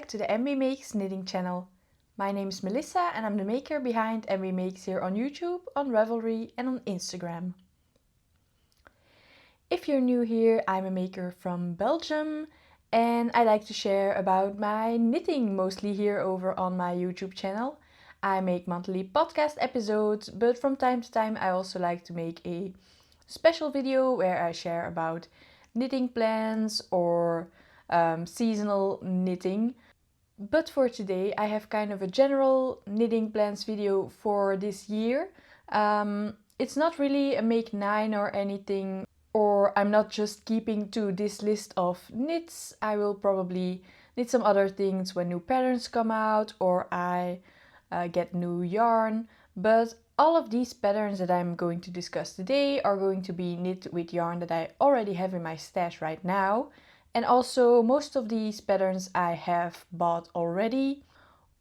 back to the Embeemakes knitting channel. My name is Marysia and I'm the maker behind Embeemakes here on YouTube, on Ravelry and on Instagram. If you're new here, I'm a maker from Belgium and I like to share about my knitting mostly here over on my YouTube channel. I make monthly podcast episodes, but from time to time I also like to make a special video where I share about knitting plans or seasonal knitting. But for today I have kind of a general knitting plans video for this year. It's not really a make 9 or anything, or I'm not just keeping to this list of knits. I will probably knit some other things when new patterns come out or I get new yarn. But all of these patterns that I'm going to discuss today are going to be knit with yarn that I already have in my stash right now. And also most of these patterns I have bought already,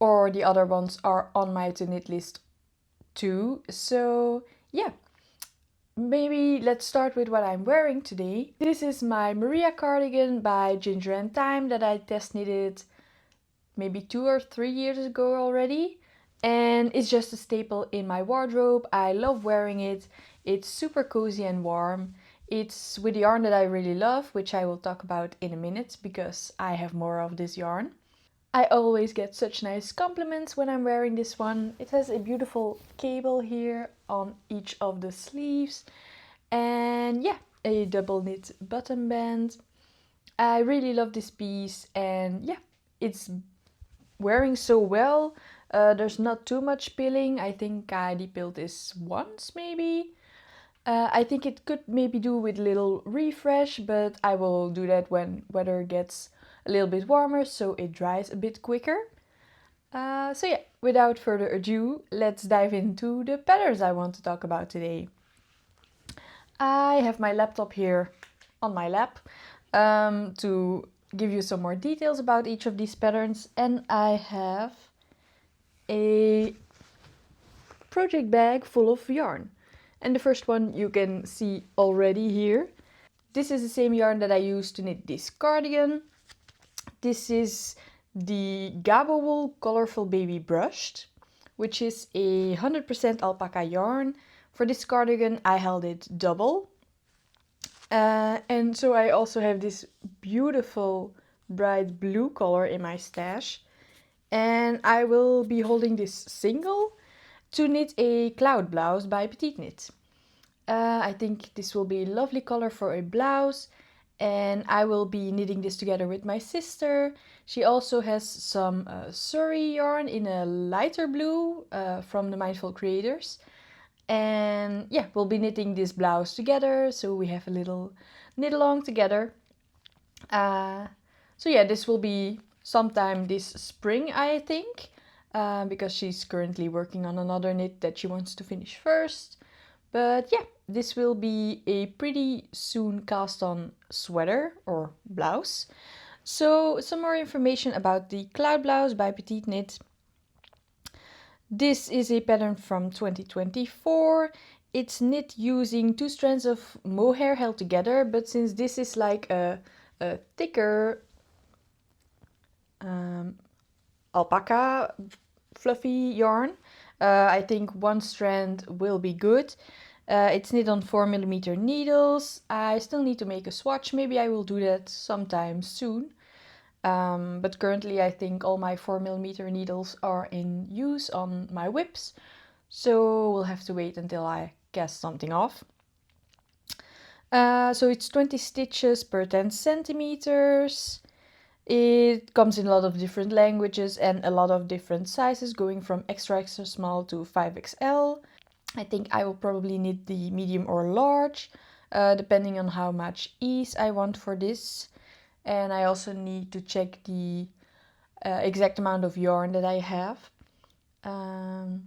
or the other ones are on my to knit list too. So yeah, maybe let's start with what I'm wearing today. This is my Marysia cardigan by Ginger and Thyme that I test knitted maybe 2 or 3 years ago already. And it's just a staple in my wardrobe. I love wearing it. It's super cozy and warm. It's with yarn that I really love, which I will talk about in a minute because I have more of this yarn. I always get such nice compliments when I'm wearing this one. It has a beautiful cable here on each of the sleeves and yeah, a double knit button band. I really love this piece and yeah, it's wearing so well. There's not too much pilling. I think I depilled this once maybe. I think it could maybe do with a little refresh, but I will do that when weather gets a little bit warmer so it dries a bit quicker. So yeah, without further ado, let's dive into the patterns I want to talk about today. I have my laptop here on my lap to give you some more details about each of these patterns, and I have a project bag full of yarn. And the first one you can see already here. This is the same yarn that I used to knit this cardigan. This is the Gabo Wool Colorful Baby Brushed, which is a 100% alpaca yarn. For this cardigan I held it double. And so I also have this beautiful bright blue color in my stash. And I will be holding this single to knit a cloud blouse by Petite Knit. I think this will be a lovely color for a blouse, and I will be knitting this together with my sister. She also has some Surrey yarn in a lighter blue from the Mindful Creators. And yeah, we'll be knitting this blouse together, so we have a little knit along together. So yeah, this will be sometime this spring, I think. Because she's currently working on another knit that she wants to finish first. But yeah, this will be a pretty soon cast on sweater or blouse. So some more information about the Cloud Blouse by Petite Knit. This is a pattern from 2024. It's knit using 2 strands of mohair held together, but since this is like a thicker alpaca fluffy yarn, I think 1 strand will be good. It's knit on 4mm needles. I still need to make a swatch. Maybe I will do that sometime soon. But currently I think all my 4mm needles are in use on my whips. So we'll have to wait until I cast something off. So it's 20 stitches per 10 centimeters. It comes in a lot of different languages and a lot of different sizes, going from extra small to 5XL. I think I will probably knit the medium or large, depending on how much ease I want for this. And I also need to check the exact amount of yarn that I have. But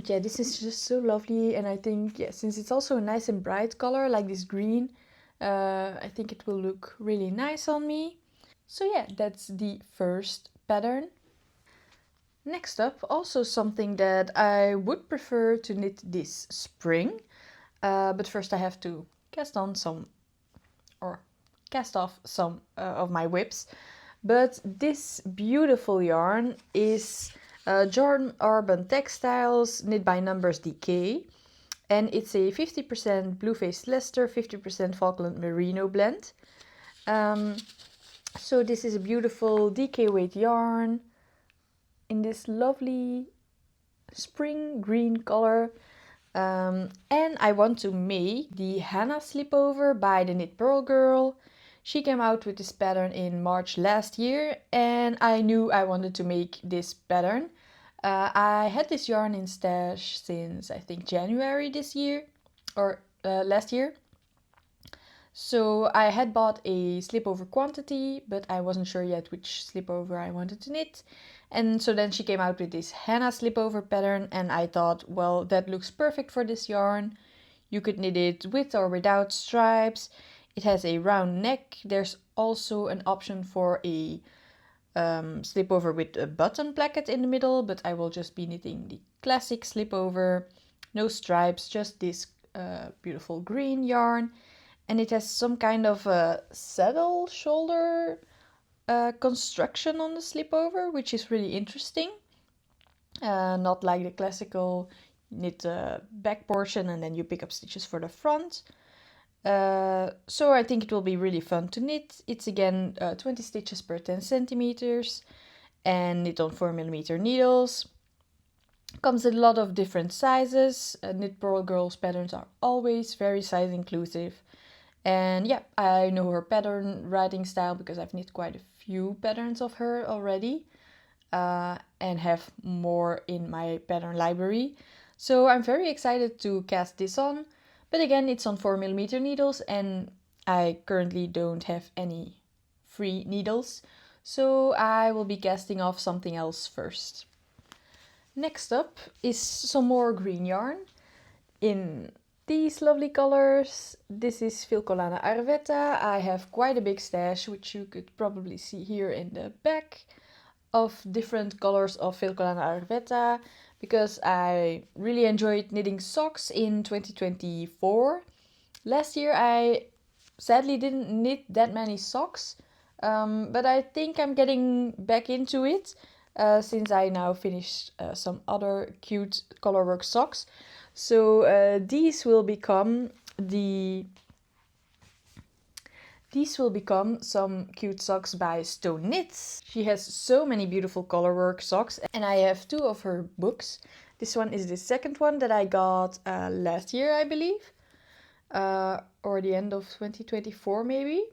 yeah, this is just so lovely, and I think, yeah, since it's also a nice and bright color like this green, I think it will look really nice on me. So yeah, that's the first pattern. Next up, also something that I would prefer to knit this spring, but first I have to cast off some of my whips. But this beautiful yarn is Jordan Urban Textiles knit by Numbers DK, and it's a 50% blue-faced Leicester, 50% Falkland Merino blend. So this is a beautiful DK weight yarn in this lovely spring green color. And I want to make the Hannah slipover by the Knit Pearl Girl. She came out with this pattern in March last year, and I knew I wanted to make this pattern. I had this yarn in stash since I think January this year, or last year. So I had bought a slipover quantity, but I wasn't sure yet which slipover I wanted to knit. And so then she came out with this Hannah slipover pattern, and I thought, well, that looks perfect for this yarn. You could knit it with or without stripes. It has a round neck. There's also an option for a slipover with a button placket in the middle, but I will just be knitting the classic slipover. No stripes, just this beautiful green yarn. And it has some kind of a saddle shoulder construction on the slipover, which is really interesting. Not like the classical knit the back portion and then you pick up stitches for the front. So I think it will be really fun to knit. It's again 20 stitches per 10 centimeters and knit on 4mm needles. Comes in a lot of different sizes. Knit Pearl Girl's patterns are always very size inclusive. And yeah, I know her pattern writing style because I've knit quite a few patterns of her already and have more in my pattern library. So I'm very excited to cast this on. But again, it's on 4mm needles and I currently don't have any free needles. So I will be casting off something else first. Next up is some more green yarn in these lovely colors. This is Filcolana Arvetta. I have quite a big stash, which you could probably see here in the back, of different colors of Filcolana Arvetta because I really enjoyed knitting socks in 2024. Last year I sadly didn't knit that many socks, but I think I'm getting back into it since I now finished some other cute colorwork socks. So these will become some cute socks by Stone Knits. She has so many beautiful colorwork socks and I have two of her books. This one is the second one that I got last year, I believe, or the end of 2024 maybe.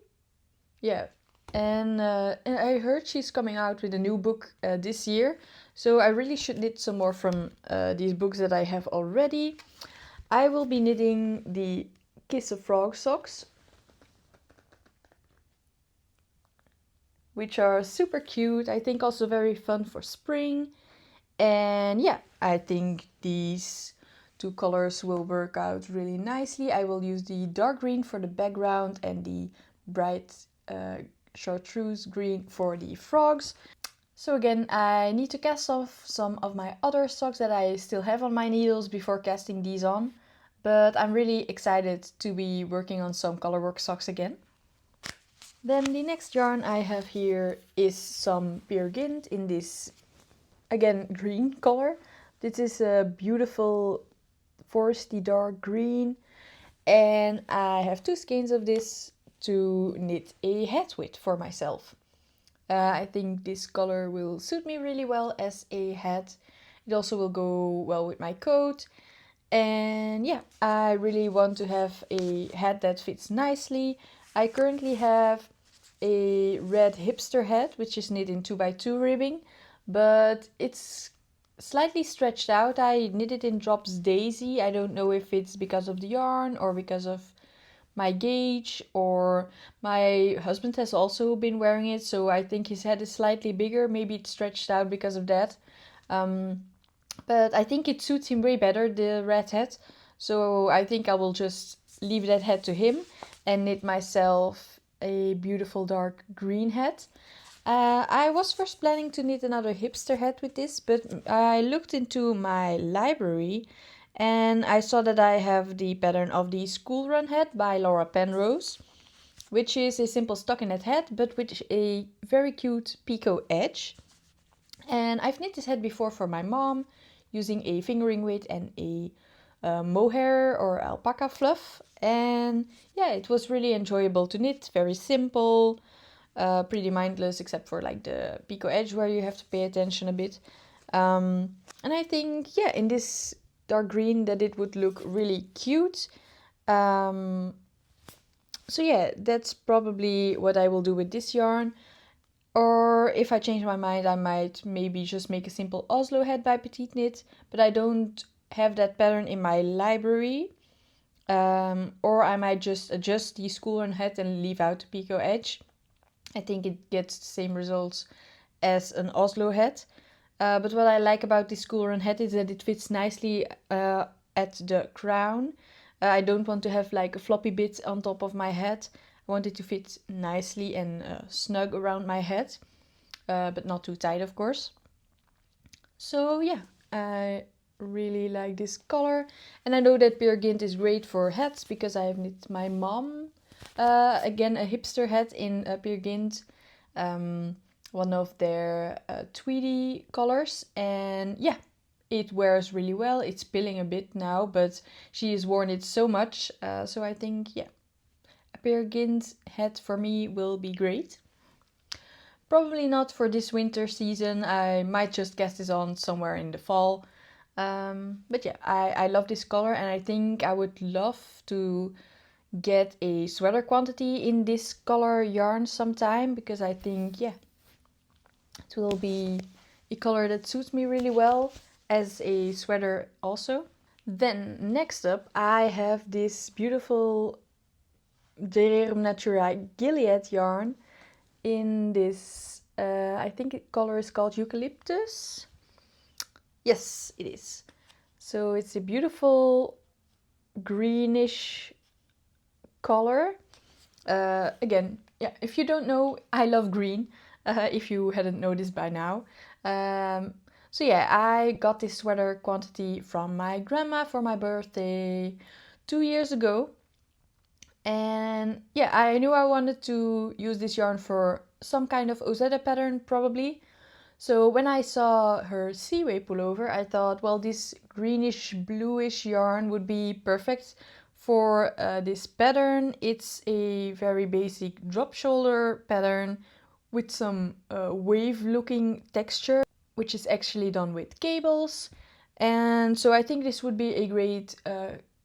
Yeah, and I heard she's coming out with a new book this year, so I really should knit some more from these books that I have already. I will be knitting the Kiss a Frog socks, which are super cute. I think also very fun for spring. And yeah, I think these two colors will work out really nicely. I will use the dark green for the background and the bright chartreuse green for the frogs. So again, I need to cast off some of my other socks that I still have on my needles before casting these on. But I'm really excited to be working on some colorwork socks again. Then the next yarn I have here is some Peer Gynt in this, again, green color. This is a beautiful foresty dark green. And I have two skeins of this to knit a hat with for myself. I think this color will suit me really well as a hat. It also will go well with my coat. And yeah, I really want to have a hat that fits nicely. I currently have a red hipster hat, which is knit in 2x2 ribbing, but it's slightly stretched out. I knit it in Drops Daisy. I don't know if it's because of the yarn or because of my gauge, or my husband has also been wearing it, so I think his head is slightly bigger. Maybe it's stretched out because of that. But I think it suits him way better, the red hat. So I think I will just leave that hat to him and knit myself a beautiful dark green hat. I was first planning to knit another hipster hat with this, but I looked into my library and I saw that I have the pattern of the School Run hat by Laura Penrose. which is a simple stockinette hat, but with a very cute picot edge. And I've knit this hat before for my mom, using a fingering weight and a mohair or alpaca fluff. And yeah, it was really enjoyable to knit, very simple, pretty mindless, except for like the picot edge where you have to pay attention a bit. And I think, yeah, in this dark green that it would look really cute. So yeah, that's probably what I will do with this yarn. Or if I change my mind, I might maybe just make a simple Oslo hat by Petite Knit, but I don't have that pattern in my library. Or I might just adjust the schoolrun hat and leave out the picot edge. I think it gets the same results as an Oslo hat. But what I like about this schoolrun hat is that it fits nicely at the crown. I don't want to have like a floppy bit on top of my head. I want it to fit nicely and snug around my head, but not too tight, of course. So yeah, I really like this color. And I know that Peer Gynt is great for hats because I have knit my mom, again, a hipster hat in Peer Gynt. One of their tweedy colors, and yeah, it wears really well. It's pilling a bit now, but she has worn it so much, so I think, yeah, a Peer Gynt hat for me will be great. Probably not for this winter season. I might just cast this on somewhere in the fall. But yeah, I love this color, and I think I would love to get a sweater quantity in this color yarn sometime, because I think, yeah, it will be a color that suits me really well as a sweater also. Then next up I have this beautiful Dererum Natura Gilead yarn in this, I think the color is called Eucalyptus. Yes, it is. So it's a beautiful greenish color. Again, yeah, if you don't know, I love green. If you hadn't noticed by now. So yeah, I got this sweater quantity from my grandma for my birthday 2 years ago. And yeah, I knew I wanted to use this yarn for some kind of Ozetta pattern probably. So when I saw her Seaway pullover, I thought, well, this greenish bluish yarn would be perfect for this pattern. It's a very basic drop shoulder pattern with some wave looking texture, which is actually done with cables. And so I think this would be a great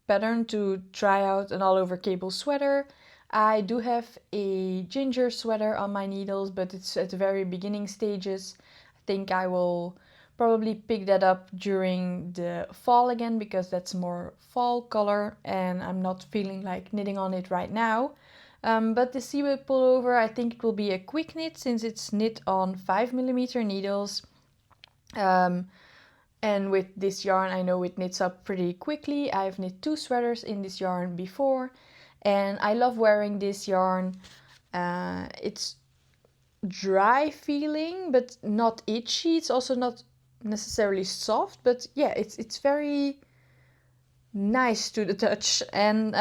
pattern to try out an all over cable sweater. I do have a ginger sweater on my needles, but it's at the very beginning stages. I think I will probably pick that up during the fall again, because that's more fall color and I'm not feeling like knitting on it right now. But the Seaway pullover, I think it will be a quick knit since it's knit on 5mm needles. And with this yarn, I know it knits up pretty quickly. I've knit 2 sweaters in this yarn before, and I love wearing this yarn. It's dry feeling, but not itchy. It's also not necessarily soft, but yeah, it's very nice to the touch. And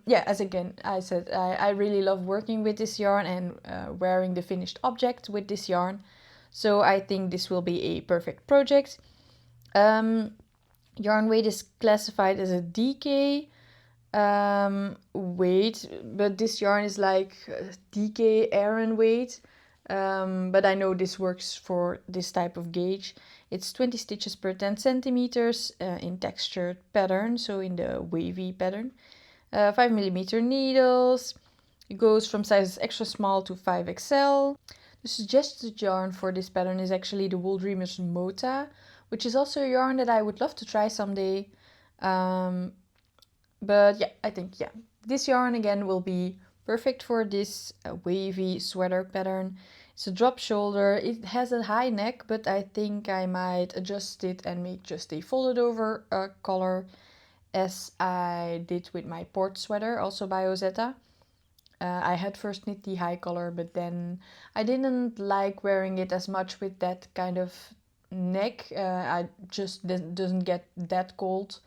yeah, as again I said, I really love working with this yarn and wearing the finished object with this yarn. So I think this will be a perfect project. Yarn weight is classified as a DK weight, but this yarn is like DK Aran weight. But I know this works for this type of gauge. It's 20 stitches per 10 centimeters in textured pattern, so in the wavy pattern. 5mm needles. It goes from sizes extra small to 5XL. The suggested yarn for this pattern is actually the Wool Dreamers Mota, which is also a yarn that I would love to try someday. But yeah, I think, yeah, this yarn again will be perfect for this wavy sweater pattern. It's a drop shoulder. It has a high neck, but I think I might adjust it and make just a folded over collar, as I did with my port sweater, also by Ozetta. I had first knit the high collar, but then I didn't like wearing it as much with that kind of neck. I just doesn't get that cold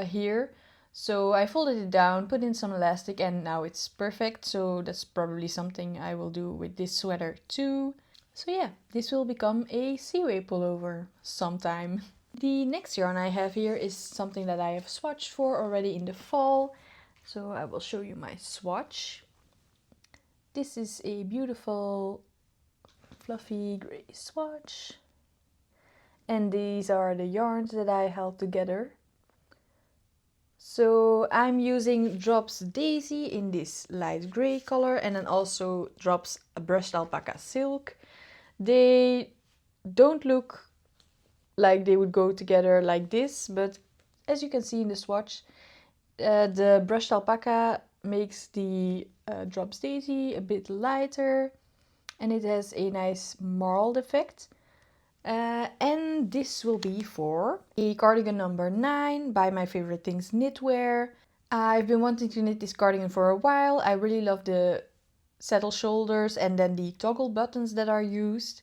here. So I folded it down, put in some elastic, and now it's perfect. So that's probably something I will do with this sweater too. So yeah, this will become a Seaway pullover sometime. The next yarn I have here is something that I have swatched for already in the fall. So I will show you my swatch. This is a beautiful fluffy grey swatch. And these are the yarns that I held together. So I'm using Drops Daisy in this light grey color, and then also Drops Brushed Alpaca Silk. They don't look like they would go together like this, but as you can see in the swatch, the Brushed Alpaca makes the Drops Daisy a bit lighter, and it has a nice marled effect. And this will be for a cardigan number 9 by My Favorite Things Knitwear. I've been wanting to knit this cardigan for a while. I really love the saddle shoulders and then the toggle buttons that are used.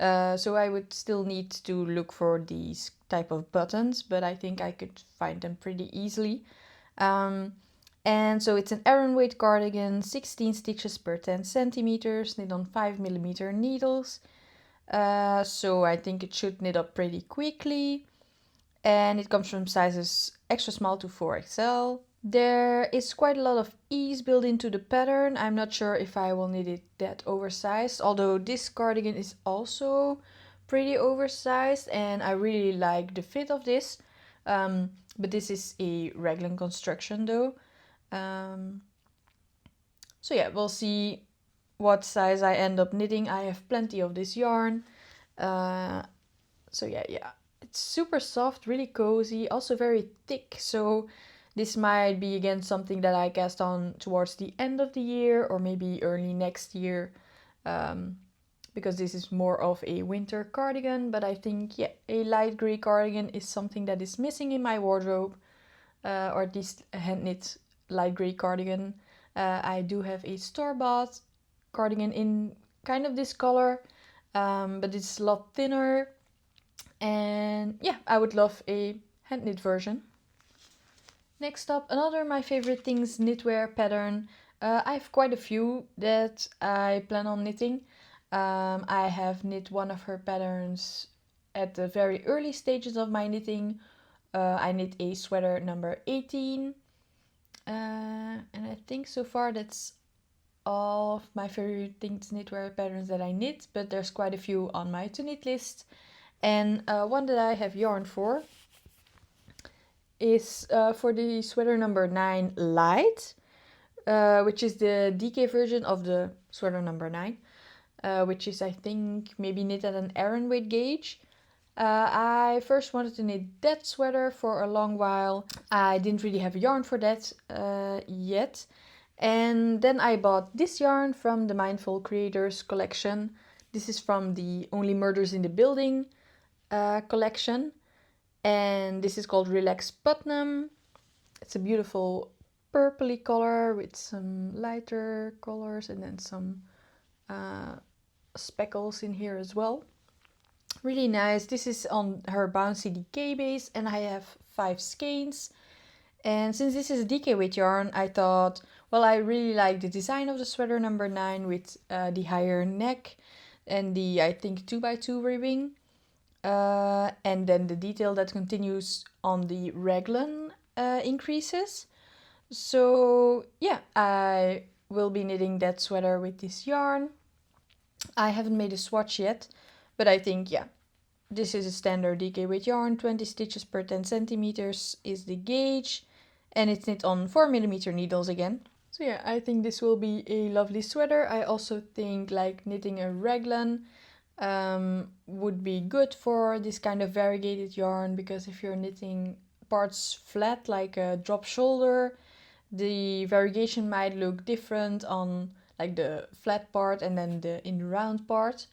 So I would still need to look for these type of buttons, but I think I could find them pretty easily. And so it's an Aran weight cardigan, 16 stitches per 10 centimeters, knit on 5mm needles. So I think it should knit up pretty quickly. And it comes from sizes extra small to 4XL. There is quite a lot of ease built into the pattern. I'm not sure if I will knit it that oversized, although this cardigan is also pretty oversized and I really like the fit of this. But this is a raglan construction though. So yeah, we'll see what size I end up knitting. I have plenty of this yarn. So yeah, it's super soft, really cozy, also very thick. So this might be again something that I cast on towards the end of the year or maybe early next year, because this is more of a winter cardigan. But I think, yeah, a light gray cardigan is something that is missing in my wardrobe, or at least a hand knit light gray cardigan. I do have a store-bought cardigan in kind of this color, but it's a lot thinner. And yeah, I would love a hand knit version. Next up, another My Favorite Things knitwear pattern. I have quite a few that I plan on knitting. I have knit one of her patterns at the very early stages of my knitting. I knit a sweater number 18. And I think so far that's all of My Favorite Things knitwear patterns that I knit, but there's quite a few on my to knit list. And one that I have yarn for is for the sweater number 9 light, which is the DK version of the sweater number 9, which is, I think, maybe knit at an Aran weight gauge. I first wanted to knit that sweater for a long while. I didn't really have yarn for that yet. And then I bought this yarn from the Mindful Creators collection. This is from the Only Murders in the Building collection. And this is called Relax Putnam. It's a beautiful purpley color with some lighter colors and then some speckles in here as well. Really nice. This is on her Bouncy DK base and I have 5 skeins. And since this is a DK weight yarn, I thought, well, I really like the design of the sweater number 9 with the higher neck and the, I think, 2x2 ribbing. And then the detail that continues on the raglan increases. So yeah, I will be knitting that sweater with this yarn. I haven't made a swatch yet, but I think, yeah, this is a standard DK weight yarn. 20 stitches per 10 centimeters is the gauge, and it's knit on 4mm needles again. So yeah, I think this will be a lovely sweater. I also think like knitting a raglan would be good for this kind of variegated yarn, because if you're knitting parts flat like a drop shoulder, the variegation might look different on like the flat part and then the in the round part.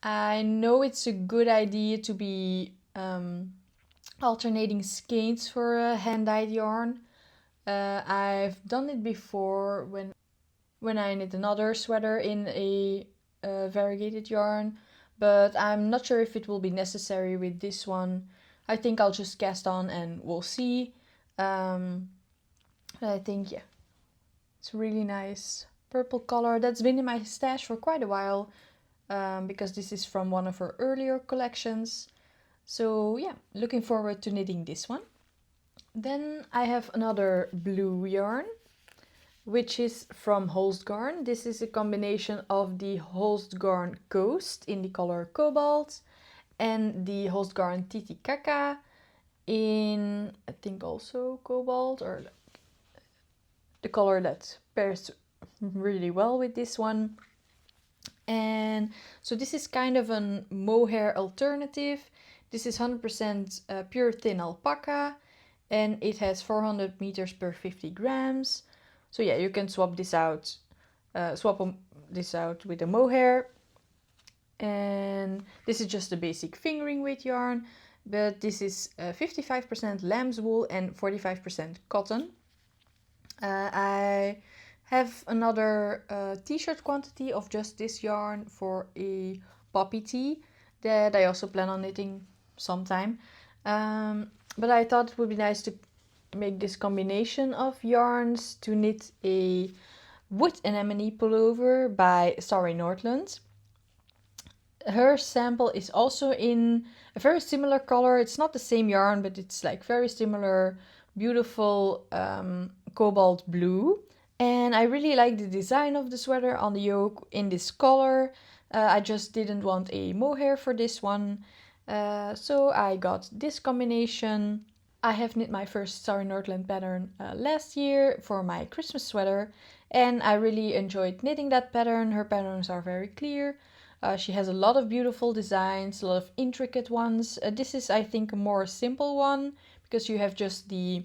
I know it's a good idea to be alternating skeins for a hand-dyed yarn. I've done it before when I knit another sweater in a variegated yarn, but I'm not sure if it will be necessary with this one. I think I'll just cast on and we'll see. But I think, yeah, it's a really nice purple color that's been in my stash for quite a while, because this is from one of her earlier collections. So yeah, looking forward to knitting this one. Then I have another blue yarn, which is from Holstgarn. This is a combination of the Holstgarn Coast in the color Cobalt and the Holstgarn Titicaca in, I think, also Cobalt, or the color that pairs really well with this one. And so this is kind of a mohair alternative. This is 100% pure thin alpaca, and it has 400 meters per 50 grams. So yeah, you can swap this out with a mohair. And this is just a basic fingering weight yarn, but this is 55% lamb's wool and 45% cotton. I have another t-shirt quantity of just this yarn for a poppy tee that I also plan on knitting sometime. But I thought it would be nice to make this combination of yarns to knit a wood anemone pullover by Starry Nordland. Her sample is also in a very similar color. It's not the same yarn, but it's like very similar, beautiful cobalt blue. And I really like the design of the sweater on the yoke in this color. I just didn't want a mohair for this one. So I got this combination. I have knit my first Starry Nordland pattern last year for my Christmas sweater. And I really enjoyed knitting that pattern. Her patterns are very clear. She has a lot of beautiful designs, a lot of intricate ones. This is, I think, a more simple one because you have just the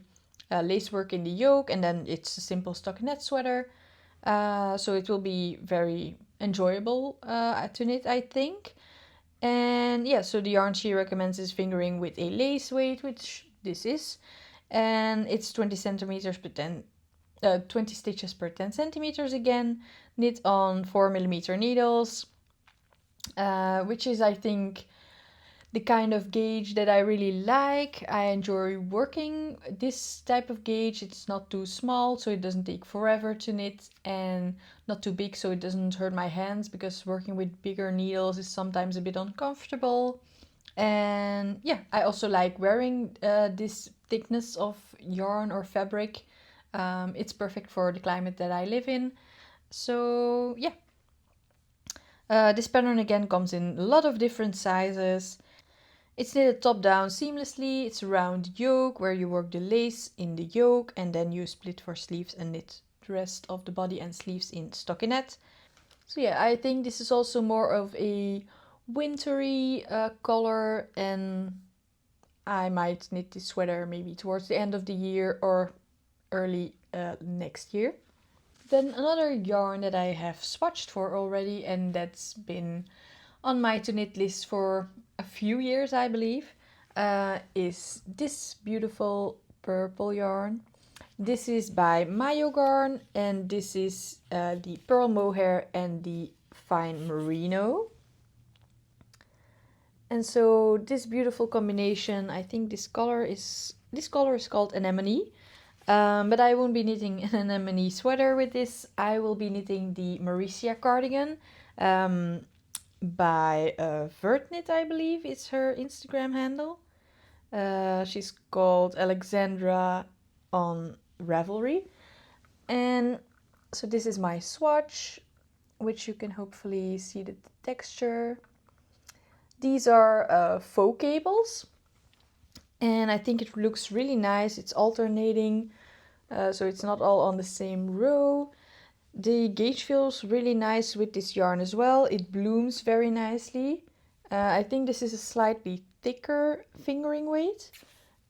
lacework in the yoke and then it's a simple stockinette sweater. So it will be very enjoyable to knit, I think. And yeah, so the yarn she recommends is fingering with a lace weight, which this is. And it's 20 centimeters per 20 stitches per 10 centimeters again, knit on 4mm needles. Which is, I think, the kind of gauge that I really like. I enjoy working this type of gauge. It's not too small, so it doesn't take forever to knit, and not too big, so it doesn't hurt my hands, because working with bigger needles is sometimes a bit uncomfortable. And yeah, I also like wearing this thickness of yarn or fabric. It's perfect for the climate that I live in. So yeah. This pattern again comes in a lot of different sizes. It's knitted top down seamlessly. It's a round yoke where you work the lace in the yoke and then you split for sleeves and knit the rest of the body and sleeves in stockinette. So yeah, I think this is also more of a wintry color, and I might knit this sweater maybe towards the end of the year or early next year. Then another yarn that I have swatched for already, and that's been on my to knit list for a few years, I believe, is this beautiful purple yarn. This is by Mayo Garn, and this is the pearl mohair and the fine merino. And so this beautiful combination, I think this color is called anemone. But I won't be knitting an anemone sweater with this. I will be knitting the Marysia cardigan by Vertknit, I believe is her Instagram handle. She's called Alexandra on Ravelry. And so this is my swatch, which you can hopefully see the texture. These are faux cables. And I think it looks really nice. It's alternating, so it's not all on the same row. The gauge feels really nice with this yarn as well. It blooms very nicely. I think this is a slightly thicker fingering weight.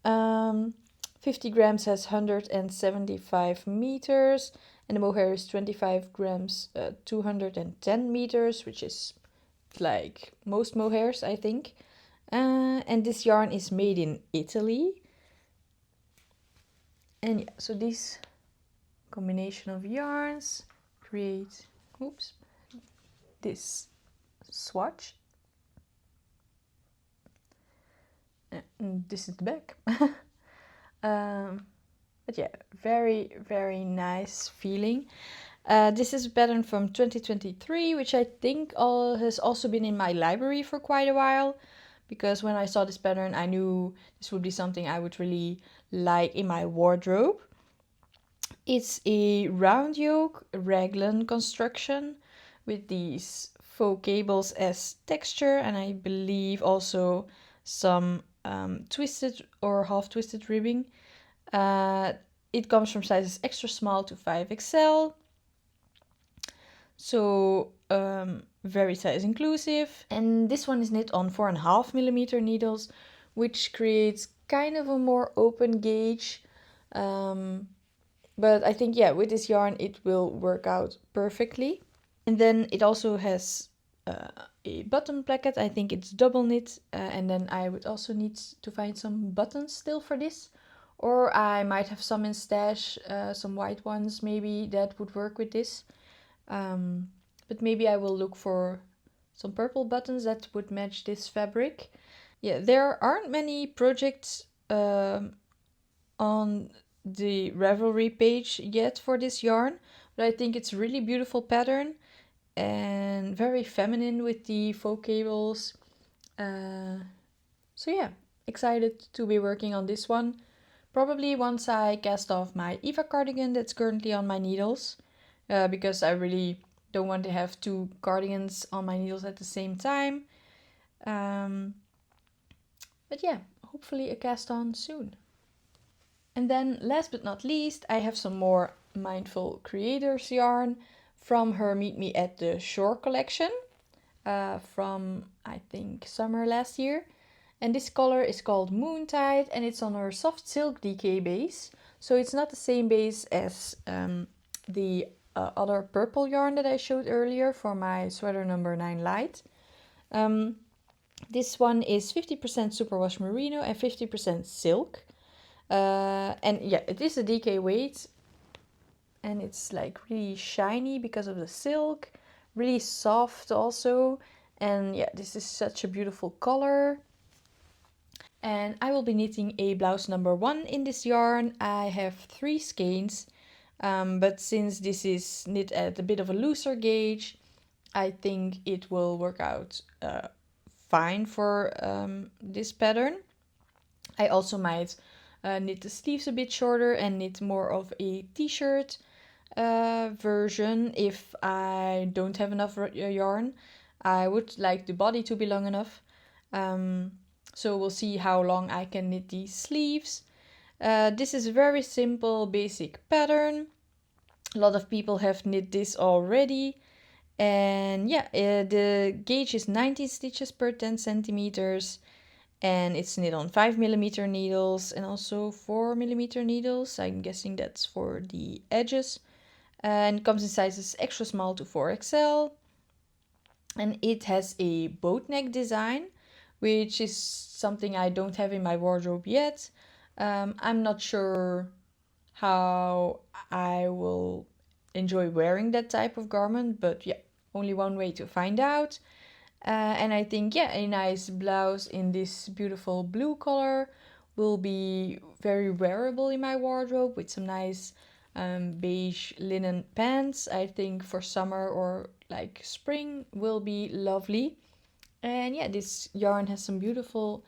50 grams has 175 meters, and the mohair is 25 grams, 210 meters, which is like most mohairs, I think. And this yarn is made in Italy. And yeah, so this combination of yarns create this swatch. And this is the back. but yeah, very, very nice feeling. This is a pattern from 2023, which I think has also been in my library for quite a while, because when I saw this pattern, I knew this would be something I would really like in my wardrobe. It's a round yoke raglan construction with these faux cables as texture, and I believe also some twisted or half twisted ribbing. It comes from sizes extra small to 5XL, so very size inclusive. And this one is knit on 4.5mm needles, which creates kind of a more open gauge. But I think, yeah, with this yarn it will work out perfectly. And then it also has a button placket. I think it's double knit, and then I would also need to find some buttons still for this, or I might have some in stash, some white ones maybe that would work with this. But maybe I will look for some purple buttons that would match this fabric. Yeah, there aren't many projects on the Ravelry page yet for this yarn, but I think it's a really beautiful pattern and very feminine with the faux cables. So yeah, excited to be working on this one. Probably once I cast off my Eva cardigan that's currently on my needles, because I really don't want to have two cardigans on my needles at the same time. But yeah, hopefully a cast on soon. And then last but not least, I have some more Mindful Creators yarn from her Meet Me at the Shore collection from, I think, summer last year. And this color is called Moontide, and it's on her soft silk DK base. So it's not the same base as the other purple yarn that I showed earlier for my sweater number 9 light. This one is 50% superwash merino and 50% silk. And yeah, it is a DK weight, and it's like really shiny because of the silk, really soft also. And yeah, this is such a beautiful color. And I will be knitting a blouse number 1 in this yarn. I have 3 skeins, but since this is knit at a bit of a looser gauge, I think it will work out fine for this pattern. I also might knit the sleeves a bit shorter and knit more of a t-shirt version if I don't have enough yarn. I would like the body to be long enough. So we'll see how long I can knit these sleeves. This is a very simple, basic pattern. A lot of people have knit this already. And yeah, the gauge is 19 stitches per 10 centimeters. And it's knit on 5mm needles and also 4mm needles. I'm guessing that's for the edges. And it comes in sizes extra small to 4XL. And it has a boat neck design, which is something I don't have in my wardrobe yet. I'm not sure how I will enjoy wearing that type of garment, but yeah, only one way to find out. And I think, yeah, a nice blouse in this beautiful blue color will be very wearable in my wardrobe with some nice beige linen pants. I think for summer or like spring will be lovely. And yeah, this yarn has some beautiful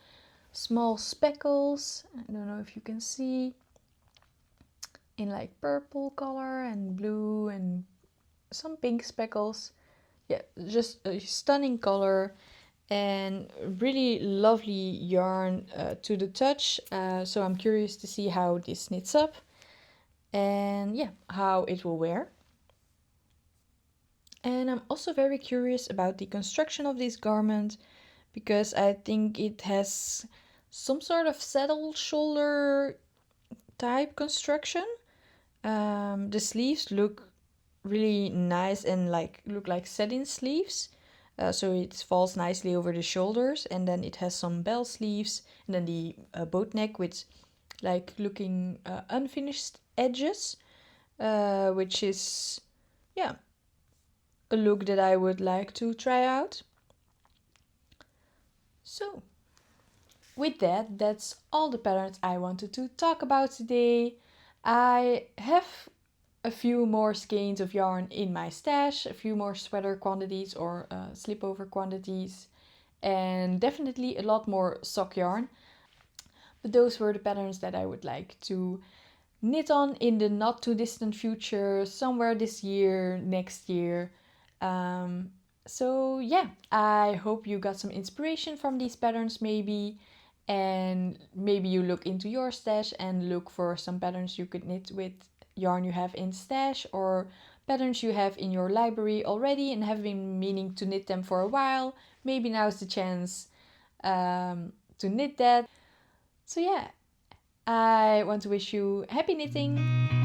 small speckles. I don't know if you can see, in like purple color and blue and some pink speckles. Yeah, just a stunning color and really lovely yarn to the touch. So I'm curious to see how this knits up and yeah, how it will wear. And I'm also very curious about the construction of this garment, because I think it has some sort of saddle shoulder type construction. The sleeves look really nice and look like satin sleeves. So it falls nicely over the shoulders, and then it has some bell sleeves, and then the boat neck with like looking unfinished edges, which is, yeah, a look that I would like to try out. So with that, that's all the patterns I wanted to talk about today. I have a few more skeins of yarn in my stash, a few more sweater quantities or slipover quantities, and definitely a lot more sock yarn. But those were the patterns that I would like to knit on in the not too distant future, somewhere this year, next year. So yeah, I hope you got some inspiration from these patterns maybe, and maybe you look into your stash and look for some patterns you could knit with yarn you have in stash, or patterns you have in your library already and have been meaning to knit them for a while. Maybe now's the chance to knit that. So yeah, I want to wish you happy knitting!